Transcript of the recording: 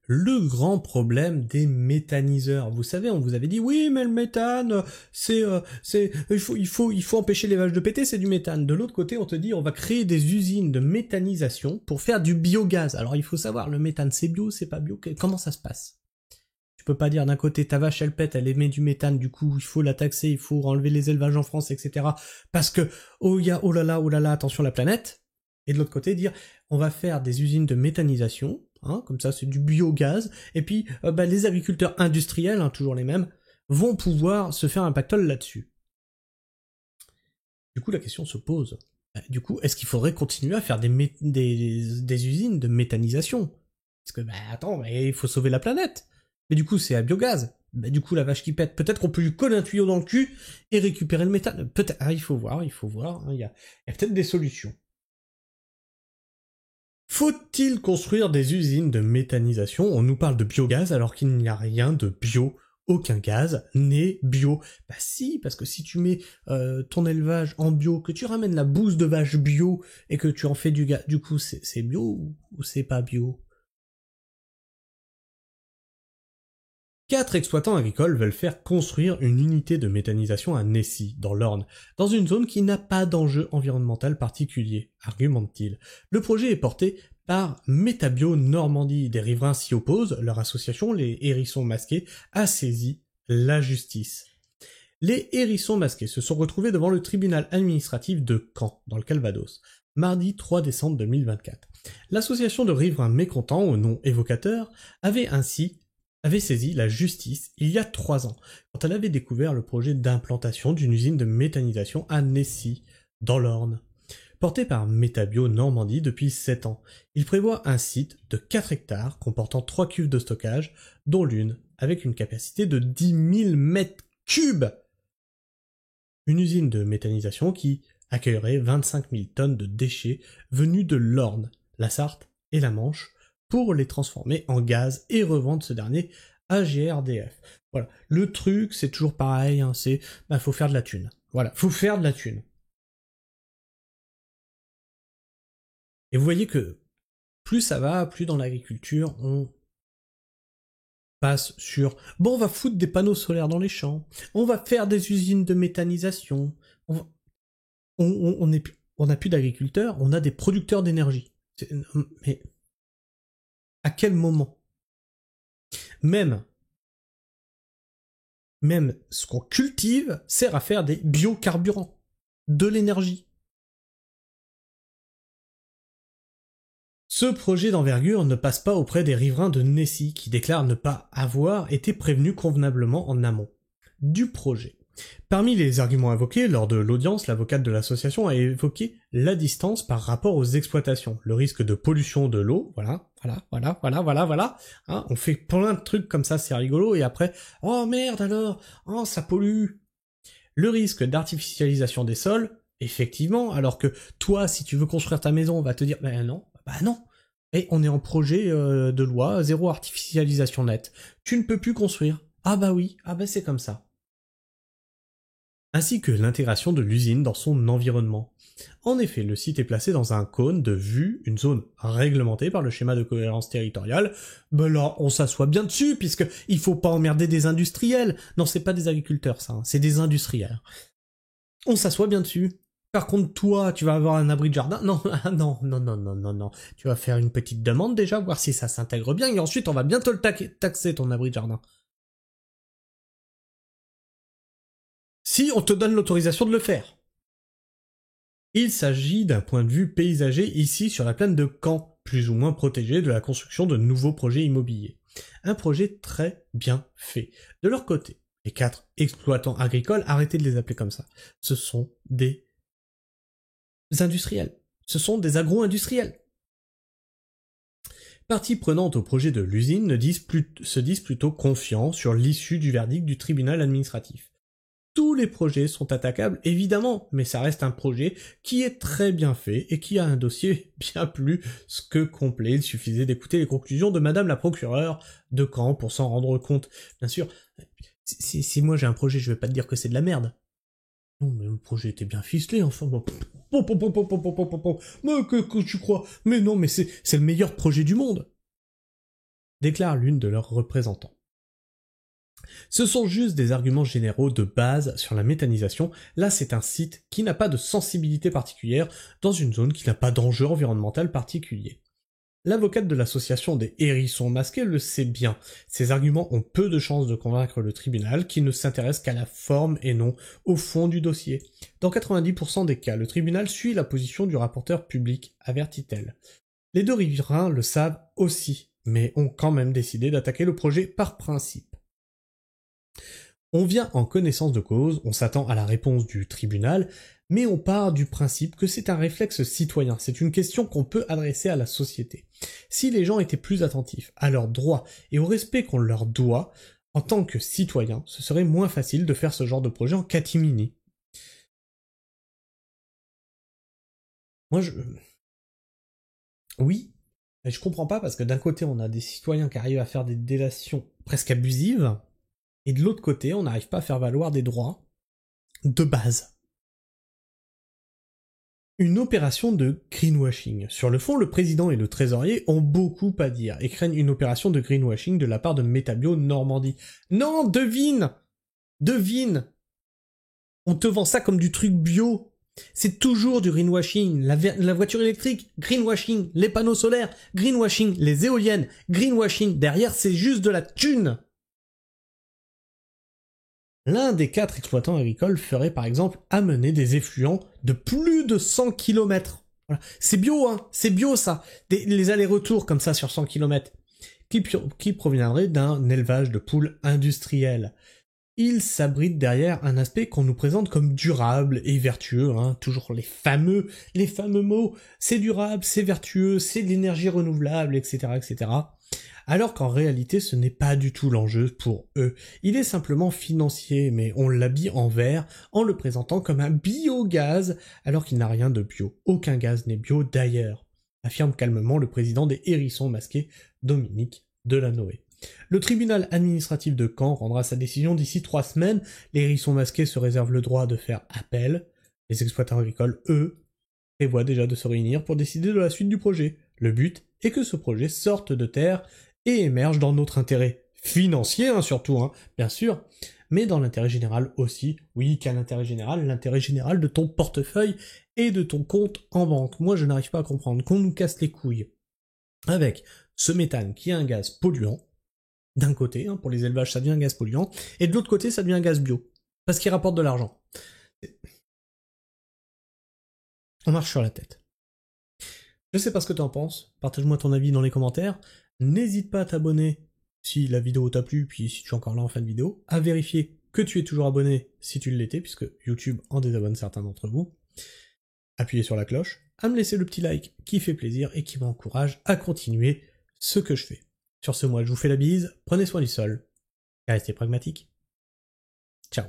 le grand problème des méthaniseurs. Vous savez, on vous avait dit oui, mais le méthane, il faut empêcher les vaches de péter, c'est du méthane. De l'autre côté, on te dit on va créer des usines de méthanisation pour faire du biogaz. Alors il faut savoir, le méthane c'est bio, c'est pas bio, comment ça se passe? Tu peux pas dire d'un côté ta vache elle pète, elle émet du méthane, du coup il faut la taxer, il faut enlever les élevages en France, etc. Parce que oh là là, attention la planète. Et de l'autre côté dire on va faire des usines de méthanisation, hein, comme ça c'est du biogaz, et puis les agriculteurs industriels, hein, toujours les mêmes, vont pouvoir se faire un pactole là-dessus. Du coup la question se pose. Du coup, est-ce qu'il faudrait continuer à faire des usines de méthanisation? Parce que attends, il faut sauver la planète. Mais du coup, c'est à biogaz. Du coup, la vache qui pète, peut-être qu'on peut lui coller un tuyau dans le cul et récupérer le méthane. Peut-être. Il faut voir. Hein, il y a peut-être des solutions. Faut-il construire des usines de méthanisation? On nous parle de biogaz alors qu'il n'y a rien de bio. Aucun gaz n'est bio. Bah si, parce que si tu mets ton élevage en bio, que tu ramènes la bouse de vache bio et que tu en fais du gaz, du coup, c'est bio ou c'est pas bio? 4 exploitants agricoles veulent faire construire une unité de méthanisation à Nessy, dans l'Orne, dans une zone qui n'a pas d'enjeu environnemental particulier, argumente-t-il. Le projet est porté par Métabio Normandie. Des riverains s'y opposent, leur association, les Hérissons Masqués, a saisi la justice. Les Hérissons Masqués se sont retrouvés devant le tribunal administratif de Caen, dans le Calvados, mardi 3 décembre 2024. L'association de riverains mécontents, au nom évocateur, avait saisi la justice il y a 3 ans, quand elle avait découvert le projet d'implantation d'une usine de méthanisation à Nessy, dans l'Orne. Porté par Métabio Normandie depuis 7 ans, il prévoit un site de 4 hectares comportant 3 cuves de stockage, dont l'une avec une capacité de 10 000 mètres cubes. Une usine de méthanisation qui accueillerait 25 000 tonnes de déchets venus de l'Orne, la Sarthe et la Manche, pour les transformer en gaz et revendre ce dernier à GRDF. Voilà. Le truc, c'est toujours pareil, hein, faut faire de la thune. Voilà, faut faire de la thune. Et vous voyez que plus ça va, plus dans l'agriculture, on passe sur on va foutre des panneaux solaires dans les champs, on va faire des usines de méthanisation, on n'a plus d'agriculteurs, on a des producteurs d'énergie. Mais à quel moment? Même ce qu'on cultive sert à faire des biocarburants, de l'énergie. Ce projet d'envergure ne passe pas auprès des riverains de Nessy qui déclarent ne pas avoir été prévenus convenablement en amont du projet. Parmi les arguments invoqués lors de l'audience, l'avocate de l'association a évoqué la distance par rapport aux exploitations, le risque de pollution de l'eau, voilà. Hein, on fait plein de trucs comme ça, c'est rigolo, et après, oh merde alors, oh ça pollue. Le risque d'artificialisation des sols, effectivement, alors que toi, si tu veux construire ta maison, on va te dire, non. Et on est en projet de loi, zéro artificialisation nette. Tu ne peux plus construire. Ah bah oui, c'est comme ça. Ainsi que l'intégration de l'usine dans son environnement. En effet, le site est placé dans un cône de vue, une zone réglementée par le schéma de cohérence territoriale. Là, on s'assoit bien dessus, puisque il faut pas emmerder des industriels. Non, c'est pas des agriculteurs, ça, hein, c'est des industriels. On s'assoit bien dessus. Par contre, toi, tu vas avoir un abri de jardin. Non. Tu vas faire une petite demande déjà, voir si ça s'intègre bien, et ensuite on va bientôt le taxer ton abri de jardin. Si on te donne l'autorisation de le faire. Il s'agit d'un point de vue paysager ici sur la plaine de Caen, plus ou moins protégé de la construction de nouveaux projets immobiliers. Un projet très bien fait. De leur côté, les 4 exploitants agricoles, arrêtez de les appeler comme ça, ce sont des industriels. Ce sont des agro-industriels. Parties prenantes au projet de l'usine se disent plutôt confiants sur l'issue du verdict du tribunal administratif. Tous les projets sont attaquables, évidemment, mais ça reste un projet qui est très bien fait et qui a un dossier bien plus que complet. Il suffisait d'écouter les conclusions de Madame la procureure de Caen pour s'en rendre compte. Bien sûr, si moi j'ai un projet, je vais pas te dire que c'est de la merde. Non, mais le projet était bien ficelé, enfin. Mais que tu crois? Mais non, mais c'est le meilleur projet du monde. déclare l'une de leurs représentants. Ce sont juste des arguments généraux de base sur la méthanisation. Là, c'est un site qui n'a pas de sensibilité particulière dans une zone qui n'a pas d'enjeu environnemental particulier. L'avocate de l'association des hérissons masqués le sait bien. Ces arguments ont peu de chances de convaincre le tribunal qui ne s'intéresse qu'à la forme et non au fond du dossier. Dans 90% des cas, le tribunal suit la position du rapporteur public, avertit-elle. Les deux riverains le savent aussi, mais ont quand même décidé d'attaquer le projet par principe. On vient en connaissance de cause, on s'attend à la réponse du tribunal, mais on part du principe que c'est un réflexe citoyen, c'est une question qu'on peut adresser à la société. Si les gens étaient plus attentifs à leurs droits et au respect qu'on leur doit, en tant que citoyens, ce serait moins facile de faire ce genre de projet en catimini. Oui, mais je comprends pas parce que d'un côté on a des citoyens qui arrivent à faire des délations presque abusives, et de l'autre côté on n'arrive pas à faire valoir des droits de base. Une opération de greenwashing. Sur le fond, le président et le trésorier ont beaucoup à dire et craignent une opération de greenwashing de la part de Metabio Normandie. Non, devine! Devine! On te vend ça comme du truc bio. C'est toujours du greenwashing. La voiture électrique, greenwashing. Les panneaux solaires, greenwashing. Les éoliennes, greenwashing. Derrière, c'est juste de la thune. L'un des 4 exploitants agricoles ferait par exemple amener des effluents de plus de 100 km. Voilà. C'est bio, hein, c'est bio ça. Les allers-retours comme ça sur 100 km. Qui proviendraient d'un élevage de poules industriel. Il s'abrite derrière un aspect qu'on nous présente comme durable et vertueux, hein, toujours les fameux mots, c'est durable, c'est vertueux, c'est de l'énergie renouvelable, etc., etc., alors qu'en réalité ce n'est pas du tout l'enjeu pour eux. Il est simplement financier, mais on l'habille en vert en le présentant comme un biogaz, alors qu'il n'a rien de bio. Aucun gaz n'est bio d'ailleurs, affirme calmement le président des hérissons masqués, Dominique Delanoë. Le tribunal administratif de Caen rendra sa décision d'ici 3 semaines. Les hérissons masqués se réservent le droit de faire appel. Les exploitants agricoles, eux, prévoient déjà de se réunir pour décider de la suite du projet. Le but est que ce projet sorte de terre et émerge dans notre intérêt financier, hein, surtout, hein, bien sûr, mais dans l'intérêt général aussi. Oui, quel intérêt général? L'intérêt général de ton portefeuille et de ton compte en banque. Moi, je n'arrive pas à comprendre qu'on nous casse les couilles avec ce méthane qui est un gaz polluant. D'un côté, hein, pour les élevages, ça devient un gaz polluant, et de l'autre côté, ça devient un gaz bio, parce qu'il rapporte de l'argent. On marche sur la tête. Je sais pas ce que t'en penses, partage-moi ton avis dans les commentaires, n'hésite pas à t'abonner si la vidéo t'a plu, puis si tu es encore là en fin de vidéo, à vérifier que tu es toujours abonné si tu l'étais, puisque YouTube en désabonne certains d'entre vous, appuyez sur la cloche, à me laisser le petit like qui fait plaisir et qui m'encourage à continuer ce que je fais. Sur ce, moi, je vous fais la bise, prenez soin du sol, et restez pragmatiques. Ciao.